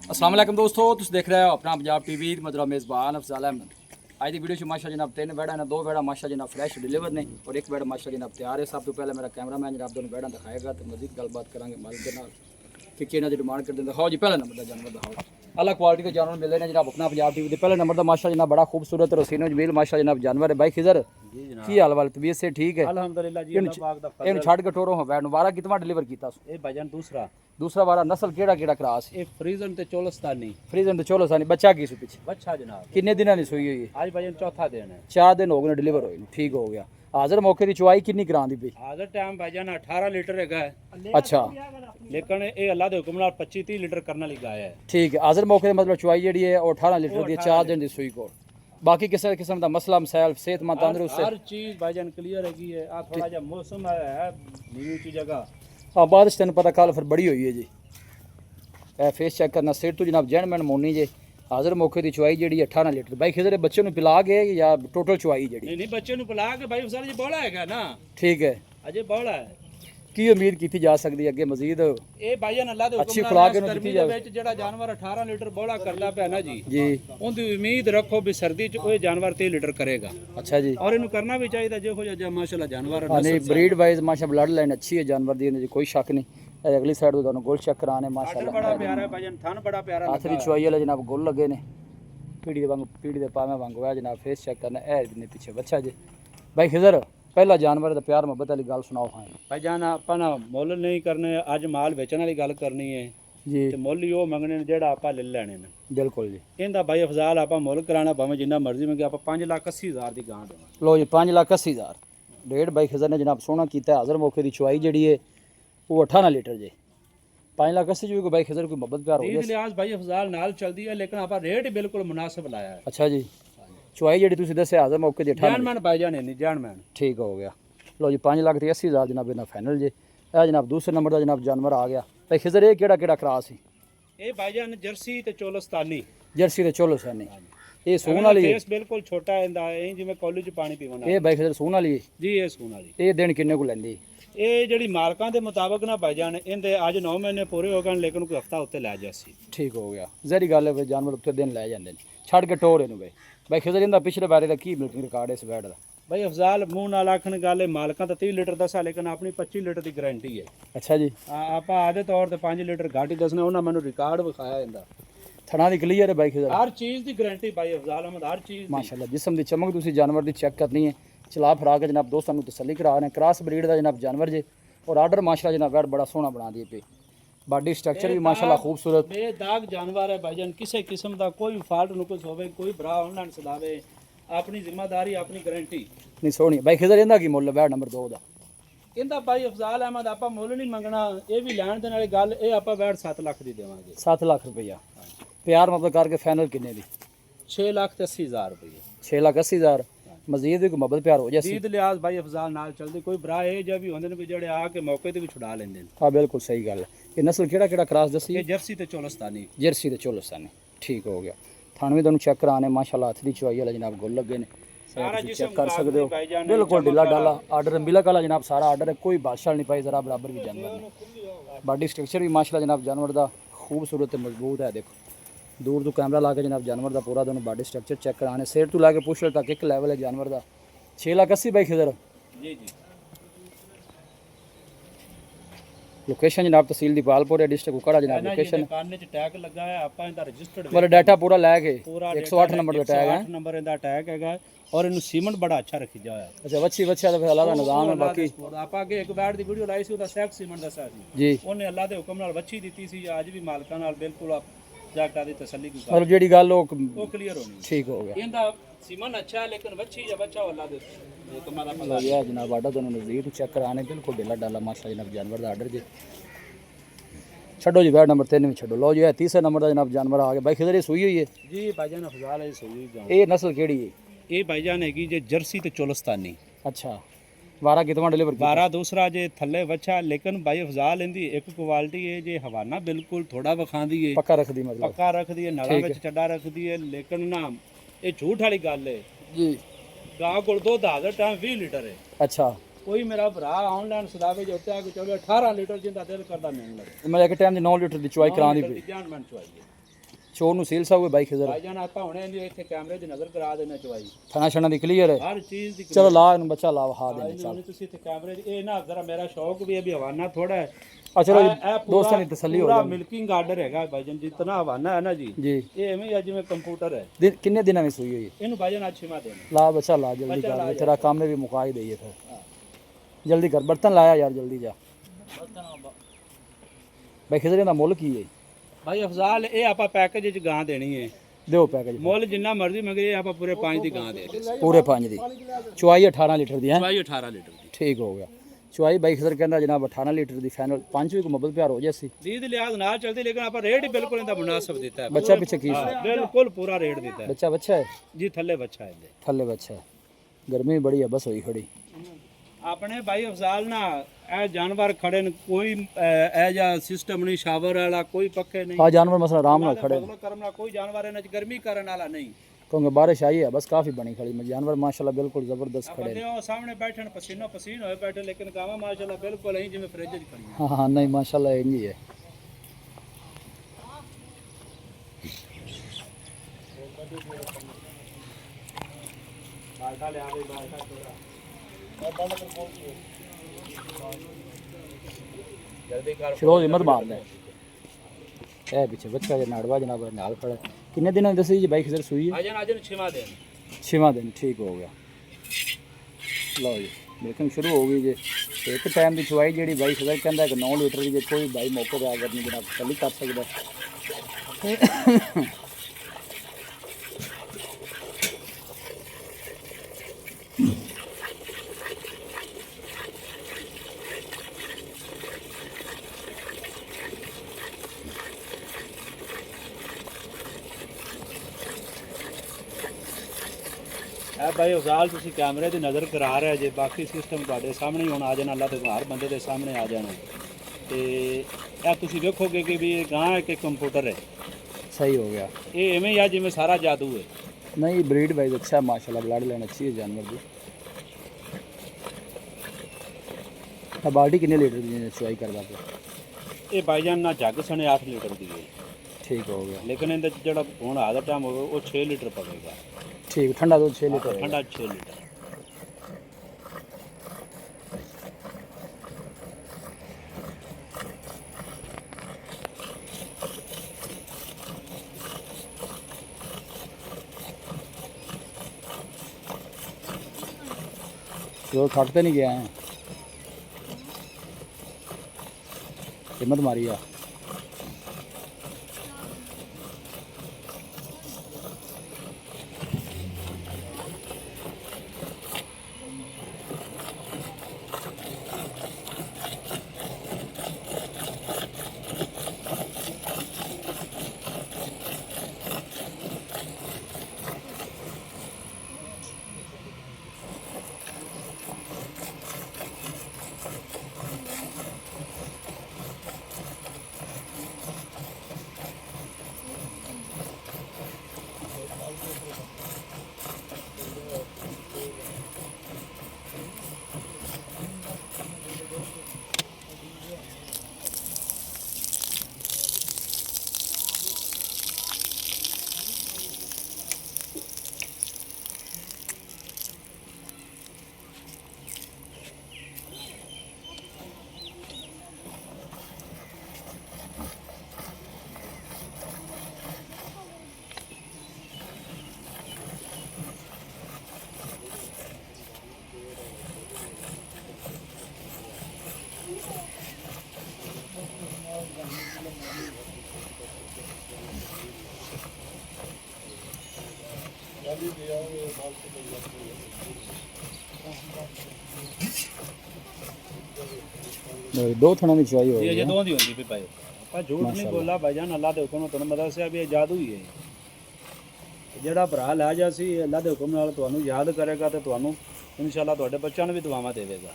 अस्सलाम वालेकुम दोस्तों, तुम देख रहे हो अपना पंजाब टीवी मदरा मेज़बान अफजाल अहमद। आज की वीडियो माशा जनाब 3 बैड़ा ने 2 बैड़ा माशा जनाब फ्रैश डिलीवर ने और एक बैड़ा माशा जनाब तैयार है। सब तो पहले मेरा कैमरामैन जनाब दोनों बैड़ा दिखाएगा तो मजीद गलबात करांगे मालिक के नाल कि कितना जो डिमांड कर देंगे। हाँ जी, पहले नंबर का जानवर दिखाओ। अलग क्वालिटी के जानवर मिल रहे हैं जनाब अपना पंजाब टीवी। पहले नंबर का माशा जनाब बड़ा खूबसूरत रसीनो जमील माशा जनाब जानवर है। भाई खिजर की हाल वाल तबीयत से ठीक है? अल्हम्दुलिल्लाह जी, अल्लाह पाक दा फजल। इन छड़ के टोरो हो बैठ वारा कितना डिलीवर किया? ए भाईजान दूसरा वारा नस्ल केड़ा केड़ा क्रास है? ए फ्रीजन ते चोलस्तानी। फ्रीजन तो चलो सानी बच्चा की सु पीछे बच्चा जनाब किन्ने दिनां दी सूई हुई है? आज भाईजान चौथा दिन है। 4 दिन हो गए डिलीवर होए। ठीक हो गया। हाजिर मौके की चुवाई कितनी करांदी पई? हाजिर टाइम भाईजान 18 लीटर है, अच्छा लेकिन ए अल्लाह दे हुक्म नाल 25-30 लीटर करने लगी गाय है। ठीक है। हाजिर मौके मतलब चुवाई जेडी है और 18 लीटर दी 4 दिन दी सूई को। बाकी किसी किस्म का मसला मसाइल सेहतमंद तंदुरुस्त हर चीज भाईजान क्लियर है। आ थोड़ा जा मौसम है न्यू की जगह। हाँ बारिश तेन पता कल फिर बड़ी हुई है जी। ए फेस चेक करना सेठ तो जनाब जैनमैन मोनी जे। हाजिर मौके की चुवाई जी 18 लीटर। भाई खिजरे बच्चे पिला गए या टोटल चुवाई जी? नहीं बच्चे पिला के भाई सारी जी बौला है ना। ठीक है, अजय बौला है। की उम्मीद की जा सकती है अगे मजीद? ए भाईजान अल्लाह दे अच्छी हुक्म खुराक नाल इहनूं गर्मी दित्ती दे जावे। विच जेड़ा जानवर 18 लीटर बौला करदा पिया ना जी, जी उनकी उम्मीद रखो भी सर्दी च कोई जानवर 30 लीटर करेगा। अच्छा जी। और इन्हें करना भी चाहिए जो हो जाए माशाल्लाह जानवर हाँ नहीं ब्रीड वाइज माशा ब्लड लाइन अच्छी है जानवर दी, जी कोई शक नहीं। ए अगली साइड तो गोल चेक कराने आर्डर माशाल्लाह बड़ा प्यारा है भाईजान, थान बड़ा प्यारा आखिरी लगा। चुवाई वाले जनाब गोल लगे ने पीढ़ी दे पावे वांगू है जनाब। फेस चेक करना ए ने पीछे बच्चा जी। भाई खिजर पहला जानवर दा प्यार मोहब्बत वाली गल सुनाओ। हाँ भाईजान अपन मुੱਲ नहीं करने, अज माल बेचने वाली गल करनी है जी ते मुੱਲ ही वो मंगने ने जेड़ा आपा ले लेने ने। बिल्कुल जी। इनदा भाई अफजाल आपा मुੱਲ कराना भाਵੇਂ जिन्ना मर्जी मंगे आपा 5,80,000 दी गां देवांगे। लो जी 5,80,000 रेट भाई खिजर ने जनाब सोना किया। हाजिर मौके की चुवाई जी है वो 18 लीटर जी। 5,80,000 जो भाई खिजर कोई मोहब्बत प्यार हो ईद गया। लिहाज भाई अफजाल नाल चलदी है, लेकिन आपा रेट ही बिल्कुल मुनासिब लाया है। अच्छा जी। चुवाई जी तुम दसे हाजिर मौके की 18 जानमैन भाईजान है नहीं जानमैन। ठीक हो गया। लो जी 5,80,000 जनाब इन्ना फाइनल जी। ए जनाब दूसरे नंबर का जनाब जानवर आ गया। भाई खिजर ये केड़ा केड़ा क्रास है? ए भाईजान जर्सी ते चोलस्तानी। जर्सी ते चोलो सैनी ये सून वाली है? फेस बिल्कुल छोटा है इंदा ए जिवें कॉलेज पानी पीवना। ये भाई खिजर सून वाली है? जी ये सून वाली। ये दिन किन्ने को लैंदी? ਇਹ ਜਿਹੜੀ ਮਾਲਕਾਂ ਦੇ ਮੁਤਾਬਕ ਨਾ ਭਾਈਜਾਨ ਇਹਦੇ ਅੱਜ 9 ਮਹੀਨੇ ਪੂਰੇ ਹੋ ਗਏ, ਲੇਕਿਨ ਕੋਈ ਹਫਤਾ ਉੱਤੇ ਲੈ ਜਾਸੀ। ठीक हो गया। जहरी गल है भाई जानवर उत्ते दिन लै जांदे ने छड़ के टोर इनू भाई खिजर इंदा पिछले बारे दा की मिल्किंग रिकॉर्ड है इस बैड दा? ਭਾਈ ਅਫਜ਼ਾਲ ਮੂੰਹ ਨਾਲ ਆਖਣ ਗੱਲ ਹੈ, ਮਾਲਕਾਂ ਤਾਂ 30 ਲੀਟਰ ਦੱਸਾ, ਲੇਕਿਨ ਆਪਣੀ 25 ਲੀਟਰ ਦੀ ਗਾਰੰਟੀ ਹੈ। अच्छा जी। ਆਪਾਂ ਆਦੇ ਤੌਰ ਤੇ 5 ਲੀਟਰ ਘੱਟ ਹੀ ਦੱਸਣਾ, ਉਹਨਾਂ ਮੈਨੂੰ ਰਿਕਾਰਡ ਵਿਖਾਇਆ ਇਹਦਾ। थना दी क्लियर है भाई खिजर? ਹਰ ਚੀਜ਼ ਦੀ ਗਾਰੰਟੀ ਭਾਈ ਅਫਜ਼ਾਲ ਅਹਿਮਦ, ਹਰ ਚੀਜ਼ ਦੀ। माशाल्लाह जिस्म दी चमक तुसी जानवर दी चेक करनी है। चला फरा के जनाब दोस्तों तसल्ली करा रहे हैं। क्रॉस ब्रीड दा जनाब जानवर जे और आर्डर माशाल्लाह जनाब बैड बड़ा सोहना बना दिए पे। बॉडी स्ट्रक्चर भी माशाल्लाह खूबसूरत बेदाग जानवर है भाईजान, ਕਿਸੇ किस्म ਦਾ ਕੋਈ ਫਾਲਟ ਨੁਕਸ ਹੋਵੇ, ਕੋਈ ਭਰਾ ਆਨਲਾਈਨ ਸਦਾਵੇ, ਆਪਣੀ ਜ਼ਿੰਮੇਵਾਰੀ ਆਪਣੀ ਗਾਰੰਟੀ। नहीं सोहनी भाई खिजर इंदा की मुੱਲ बैड नंबर 2 दा? ਇਹਦਾ ਭਾਈ ਅਫਜ਼ਾਲ ਅਹਿਮਦ ਆਪਾਂ ਮੁੱਲ ਨਹੀਂ ਮੰਗਣਾ, ਇਹ ਵੀ ਲੈਣ ਦੇਣ ਵਾਲੀ ਗੱਲ। ਇਹ ਆਪਾਂ ਬੈਠ 7 ਲੱਖ ਦੀ ਦੇਵਾਂਗੇ। 7 लाख रुपया प्यार मतलब करके फाइनल किन्ने दी? 6,80,000 रुपये। 6,80,000 मजीद भी कोई मोहब्बत प्यार हो जाए? ईद लिहाज भाई अफजाल नाल चलते, कोई भरा है जब भी होंदे ने भी जेड़े आके मौके ते भी छुड़ा लेंदे ने। हाँ बिल्कुल सही गल है। ये नस्ल केड़ा केड़ा क्रॉस दसी? ये जर्सी ते चोलस्तानी। जर्सी ते चोलस्तानी। ठीक हो गया। थानवी दोनों चेक कराने माशाल्लाह हथ दी चुवाई वाला जनाब गोल लगे ने सारा चेक जिस्म कर सकते हो। भाईजान बिल्कुल ढीला डाला आर्डर मिलक वाला जनाब सारा आर्डर है, कोई बादशाह नहीं पाई जरा बराबर भी जानवर ने। बॉडी स्ट्रक्चर भी माशाल्लाह जनाब जानवर दा खूबसूरत ते मजबूत है। देखो दूर तो कैमरा ला के जनाब जानवर दा पूरा दोनों बॉडी स्ट्रक्चर चेक कराने सेट तो ला के पुछ तक एक लेवल है जानवर दा। 6,80,000 भाई खिजर? जी जी। लोकेशन जनाब तहसील दीपालपुर है, डिस्ट्रिक्ट कुकड़ा जनाब लोकेशन। काने च टैग लगा है, आपा इंदा रजिस्टर्ड मतलब डाटा पूरा लै के पूरा 108 नंबर का टैग है। 108 नंबर इंदा टैग हैगा, और इनु सीमेंट बड़ा अच्छा रखी जाया। अच्छा वच्छी वच्छा तो फिर अल्लाह का निजाम है। बाकी आपा के एक बैट दी वीडियो लाई सी, ਉਹਦਾ ਸੈਕ ਸੀਮੈਂਟ ਦੱਸਿਆ ਸੀ जी ਉਹਨੇ ਅੱਲਾ ਦੇ ਹੁਕਮ ਨਾਲ ਵੱਛੀ ਦਿੱਤੀ ਸੀ। ਅੱਜ ਵੀ ਮਾਲਕਾਂ ਨਾਲ ਬਿਲਕੁਲ ਆਪ ਜਾਗਤਾ ਦੀ ਤਸੱਲੀ ਕੀ मतलब जेड़ी गल वो ਉਹ ਕਲੀਅਰ ਹੋਣੀ। ठीक हो गया। ਇਹਦਾ सीमन अच्छा है, लेकिन बच्ची या बच्चा वाला दे तुम्हारा मतलब ये है जनाब आर्डर दोनों नज़दीक चेक कराने बिल्कुल ढीला डाला माशा जनाब जानवर का आर्डर जी। छो जी बैड नंबर 3 भी छो। लो जी है तीसरे नंबर का जनाब जानवर आ गया। भाई खिजर ये सूई हुई है? जी भाईजान अफजाल है सोई जाओ। ये नस्ल केड़ी है? ये भाईजान हैगी जे जर्सी ते चोलस्तानी। अच्छा वारा कितना डिलीवर? 12 दूसरा जे थल्ले बच्चा, लेकिन भाई अफजाल इंदी एक क्वालिटी है जे हवाना बिल्कुल थोड़ा वखांदी है, पक्का रख दी मतलब पक्का रख दी है, नड़ा विच चड्डा रख दी है, लेकिन ना ये झूठ वाली गल है जी। गां कोल दुध हाजर टाइम 20 लीटर है। अच्छा कोई मेरा भरा ऑनलाइन सदावे जो उत्ते आके चलो 18 लीटर जिंदा दिल करदा मिलण लगे। मतलब एक टाइम दी 9 लीटर दी चुवाई करानी पई? जान मन चुआई ਚੋਰ ਨੂੰ ਸੀਲ ਸਾਹਿਬ ਹੋਏ ਬਾਈ ਖਿਜ਼ਰ ਭਾਈਜਾਨ ਆਪਾਂ ਹੁਣੇ ਇਹਦੀ ਇੱਥੇ ਕੈਮਰੇ ਦੀ ਨਜ਼ਰ ਕਰਾ ਦੇਣਾ ਚਵਾਈ ਥਣਾ ਛਣਾ ਦੀ ਕਲੀਅਰ ਹੈ ਹਰ ਚੀਜ਼ ਦੀ ਚਲੋ ਲਾ ਇਹਨੂੰ ਬੱਚਾ ਲਾ ਵਹਾ ਦੇਣੇ ਨਹੀਂ ਤੁਸੀਂ ਇੱਥੇ ਕੈਮਰੇ ਦੀ ਇਹ ਨਾ ਜ਼ਰਾ ਮੇਰਾ ਸ਼ੌਕ ਵੀ ਹੈ ਵੀ ਹਵਾਨਾ ਥੋੜਾ ਹੈ ਆ ਚਲੋ ਇਹ ਦੋਸਤਾਂ ਦੀ ਤਸੱਲੀ ਹੋ ਪੂਰਾ ਜਾਵੇ ਮਿਲਕਿੰਗ ਆਰਡਰ ਹੈਗਾ ਭਾਈਜਾਨ ਜਿੰਨਾ ਹਵਾਨਾ ਹੈ ਨਾ ਜੀ ਜੀ ਇਹ ਐਵੇਂ ਹੀ ਆ ਜਿਵੇਂ ਕੰਪਿਊਟਰ ਹੈ ਕਿੰਨੇ ਦਿਨਾਂ ਵਿੱਚ ਸੂਈ ਹੋਈ ਹੈ ਇਹਨੂੰ ਭਾਈਜਾਨ ਅੱਜ ਛਿਮਾ ਦੇਣਾ ਲਾ ਬੱਚਾ ਲਾ ਜਲਦੀ ਕਰ ਤੇਰਾ ਕੰਮ ਵੀ ਮੁਕਾ ਹੀ ਦਈਏ ਫਿਰ ਜਲਦੀ ਕਰ ਬਰਤਨ ਲਾਇਆ ਯਾਰ ਜਲਦੀ ਜਾ ਬਾਈ ਖਿਜ਼ਰੇ ਦਾ ਮੁੱਲ ਕੀ ਹੈ ਭਾਈ ਅਫਜ਼ਾਲ ਇਹ ਆਪਾਂ ਪੈਕੇਜ ਵਿੱਚ ਗਾਂ ਦੇਣੀ ਹੈ ਦਿਓ ਪੈਕੇਜ ਮੁੱਲ ਜਿੰਨਾ ਮਰਜ਼ੀ ਮੰਗੇ ਆਪਾਂ ਪੂਰੇ 5 ਦੀ ਗਾਂ ਦੇ ਦੇ ਪੂਰੇ 5 ਦੀ ਚੁਆਈ 18 ਲੀਟਰ ਦੀ ਹੈ ਭਾਈ 18 ਲੀਟਰ ਦੀ ਠੀਕ ਹੋ ਗਿਆ ਚੁਆਈ ਬਾਈ ਖਿਜ਼ਰ ਕਹਿੰਦਾ ਜਨਾਬ 18 ਲੀਟਰ ਦੀ ਫਾਈਨਲ 5 ਵੀ ਕੋ ਮੁਹੱਬਤ ਪਿਆਰ ਹੋ ਜਾਸੀ ਦੀ ਦੇ ਲਿਹਾਜ਼ ਨਾਲ ਚੱਲਦੀ ਲੇਕਿਨ ਆਪਾਂ ਰੇਟ ਹੀ ਬਿਲਕੁਲ ਇਹਦਾ ਮੁਨਾਸਬ ਦਿੱਤਾ ਹੈ ਬੱਚਾ ਪਿੱਛੇ ਕੀ ਬਿਲਕੁਲ ਪੂਰਾ ਰੇਟ ਦਿੱਤਾ ਹੈ ਬੱਚਾ ਹੈ ਜੀ ਥੱਲੇ ਬੱਚਾ ਹੈ ਇਹਦੇ ਥੱਲੇ ਬੱਚਾ ਹੈ ਗਰਮੀ ਬੜੀ ਹੈ ਬਸ ਹੋਈ ਖੜੀ ਆਪਣੇ ਭਾਈ ਅਫਜ਼ਾਲ ਨਾ ਇਹ ਜਾਨਵਰ ਖੜੇ ਨੇ ਕੋਈ ਇਹ ਜਿਹਾ ਸਿਸਟਮ ਨਹੀਂ ਸ਼ਾਵਰ ਵਾਲਾ ਕੋਈ ਪੱਖੇ ਨਹੀਂ ਆ ਜਾਨਵਰ ਮਸਲਾ ਆਰਾਮ ਨਾਲ ਖੜੇ ਫਜ਼ਲ ਕਰਮ ਨਾਲ ਕੋਈ ਜਾਨਵਰ ਇਹਨਾਂ ਚ ਗਰਮੀ ਕਰਨ ਵਾਲਾ ਨਹੀਂ क्योंकि बारिश आई है बस काफ़ी बनी खड़ी में जानवर माशाल्लाह बिल्कुल ज़बरदस्त खड़े ਬੰਦੇ ਉਹ ਸਾਹਮਣੇ ਬੈਠਣ ਪਸੀਨੋ ਪਸੀਨ ਹੋਏ ਬੈਠੇ ਲੇਕਿਨ ਗਾਵਾਂ ਮਾਸ਼ਾਅੱਲਾ ਬਿਲਕੁਲ ਐਂ ਜਿਵੇਂ ਫ੍ਰਿਜ 'ਚ ਖੜੀਆਂ हाँ हाँ नहीं माशाल्लाह यही है ਬਾਲਟਾ ਲਿਆ ਬਈ ਬਾਲਟਾ ਜਲਦੀ ਕਰ फिरोज हिम्मत मार ले है पीछे बच्चा जो नाड़वा जनाब नाल खड़ा है। किन्ने दिन दसी जी बाइक खिजर सुई है ਆਜਨ ਛਿਮਾ ਦੇ 6वां दिन ठीक हो गया लो जी बिल्कुल शुरू हो गई जी एक टाइम की चुवाई जी बाई खिजर कहता कि 9 लीटर की कोई बाई मौके पर आकर नहीं जनाब कल ही कर सकता ਇਹ ਭਾਈ ਉਜ਼ਾਲ ਤੁਸੀਂ ਕੈਮਰੇ ਦੀ ਨਜ਼ਰ ਕਰਾ ਰਹੇ ਜੇ ਬਾਕੀ ਸਿਸਟਮ ਤੁਹਾਡੇ ਸਾਹਮਣੇ ਹੀ ਹੁਣ ਆ ਜਾਣਾ ਅੱਲਾ ਦੇ ਹਰ ਬੰਦੇ ਦੇ ਸਾਹਮਣੇ ਆ ਜਾਣਾ ਤੇ ਇਹ ਤੁਸੀਂ ਵੇਖੋਗੇ ਕਿ ਵੀ ਇਹ ਗਾਂ ਇੱਕ ਕੰਪਿਊਟਰ ਹੈ सही हो गया ਇਹ ਐਵੇਂ ਹੀ ਆ ਜਿਵੇਂ ਸਾਰਾ ਜਾਦੂ ਹੈ नहीं ब्रीड वाइज अच्छा है माशाल्लाह ब्लड लाइन अच्छी है जानवर की बाल्टी कितने लीटर की चुवाई करवा के ਇਹ ਭਾਈਜਾਨ ਨਾ ਜੱਗ ਸਣੇ 8 ਲੀਟਰ ਦੀ ਹੈ ठीक हो गया ਲੇਕਿਨ ਇਹਦੇ 'ਚ ਜਿਹੜਾ ਹੁਣ ਆ ਦਾ ਟਾਈਮ ਹੋਵੇ ਉਹ 6 ਲੀਟਰ ਪਵੇਗਾ ठीक ठंडा दूध 6 लीटर ਠੰਡਾ 6 ਲੀਟਰ तो थकते नहीं गया है हिम्मत मारी है दो थोड़ा में चुवाई हो ਇਹ गई ਜੇ है। ਦੋਵਾਂ ਦੀ ਹੁੰਦੀ ਵੀ ਭਾਈ ਆਪਾਂ ਝੂਠ ਨਹੀਂ ਬੋਲਾ ਭਾਈਜਾਨ ਅੱਲਾ ਦੇ ਹੁਕਮ ਨਾਲ ਤੁਹਾਨੂੰ ਮਦਦ ਸਿਆ ਵੀ ਇਹ ਜਾਦੂ ਹੀ ਹੈ ਜਿਹੜਾ ਭਰਾ ਲੈ ਜਾ ਸੀ ਅੱਲਾ ਦੇ ਹੁਕਮ ਨਾਲ ਤੁਹਾਨੂੰ ਯਾਦ ਕਰੇਗਾ ਤੇ ਤੁਹਾਨੂੰ ਇਨਸ਼ਾਅੱਲਾ ਤੁਹਾਡੇ ਬੱਚਿਆਂ ਨੂੰ ਵੀ ਦੁਆਵਾਂ ਦੇਵੇਗਾ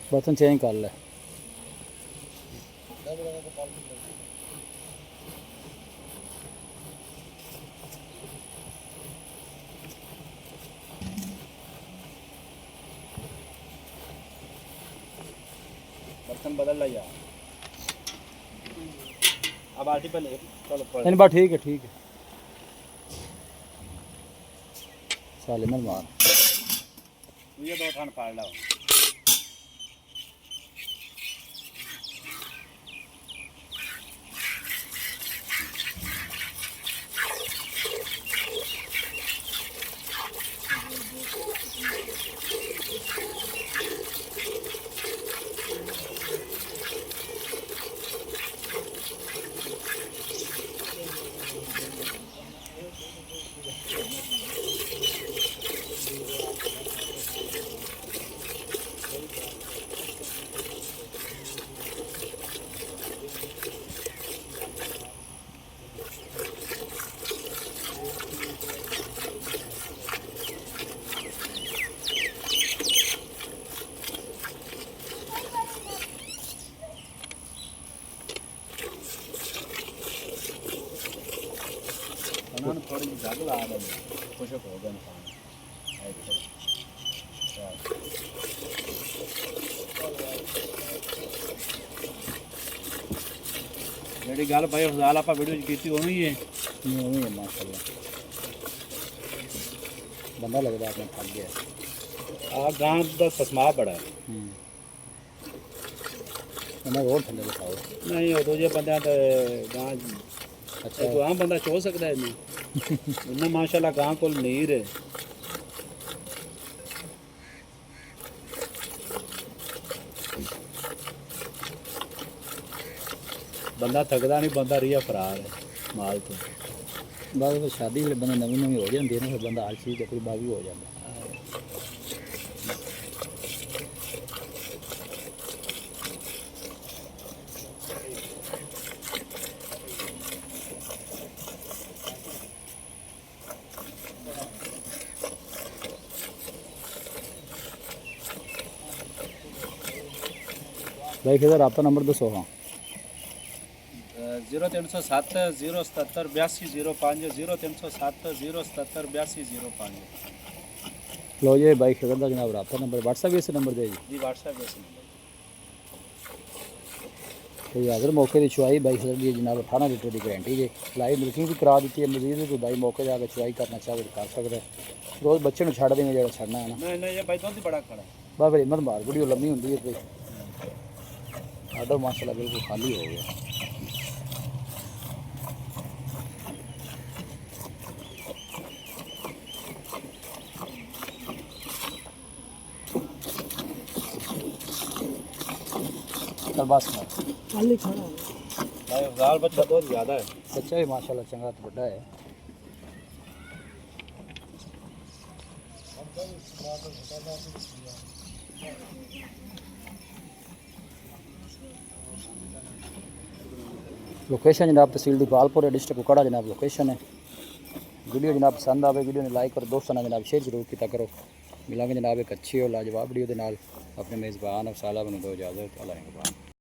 बर्तन चेंज कर ले बर्तन बदल लिया अब बाल्टी पे ले चलो पड़ नहीं बस ठीक है साले मत मार ये दो थान फाड़ लाओ उन्होंने थोड़ी सी जग ला दें खुशक हो गए इंसान ਜਿਹੜੀ ਗੱਲ ਭਾਈ ਹਜ਼ਾਲ ਆਪਾਂ ਵੀਡੀਓ 'ਚ ਕੀਤੀ ਉਵੇਂ ਹੀ ਹੈ नहीं वही है माशाल्लाह बंदा लगता आपने थक गया ਆ ਗਾਂ ਦਾ ਤਸਮਾ ਬੜਾ ਹੈ मैं और थले दिखाओ ਨਹੀਂ ਉਦੋਂ ਜੇ ਬੰਦਿਆਂ ਤੇ ਗਾਂ अच्छा ਕੋਈ ਆਮ ਬੰਦਾ ਚੋ ਸਕਦਾ ਨਹੀਂ ਇੰਨਾ ਮਾਸ਼ਾਅੱਲਾ ਗਾਂ ਕੋਲ ਨੀਰ ਹੈ ਬੰਦਾ ਥਕਦਾ ਨਹੀਂ ਬੰਦਾ ਰੀਆ ਫਰਾਰ ਹੈ ਮਾਲ ਤੋਂ बाद में शादी वाले बंदे नवी नवी हो जाती है ना फिर बंदा आलसी के कोई बागी हो जाता भाई फिर रब्ता नंबर दसो हाँ 0307 077 8205 0307 077 8205 लो जी भाई फिर का जनाब रब्ता नंबर व्हाट्सएप इस नंबर दे जी जी व्हाट्सएप पे तो अगर मौके की चुवाई बाई फिर की जनाब 18 लीटर की गारंटी है लाइव मिल्किंग भी करा दी है मजीद भी कोई भाई मौके पर आकर चुवाई करना चाहे तो कर सकता है रोज़ बच्चे में छड़ देंगे जो छड़ना है ना नहीं नहीं ये भाई तो बड़ा खड़ा है बस फिर हिम्मत मार वीडियो लंबी होती है कोई आडो माशाल्लाह बिल्कुल खाली हो गया चल बस मार भाई हज़ार बच्चा बहुत ज़्यादा है बच्चा भी माशाल्लाह चंगा तो बड़ा है लोकेशन जनाब तहसील दीपालपुर डिस्ट्रिक्ट कुकड़ा जनाब लोकेशन है वीडियो जनाब पसंद आवे वीडियो ने लाइक करो दोस्तों ने जनाब शेयर जरूर किया करो मिलांगे जनाब एक अच्छी और लाजवाब वीडियो के नाल अपने मेज़बान अफसाला बनो दो इजाज़त अल्लाह ने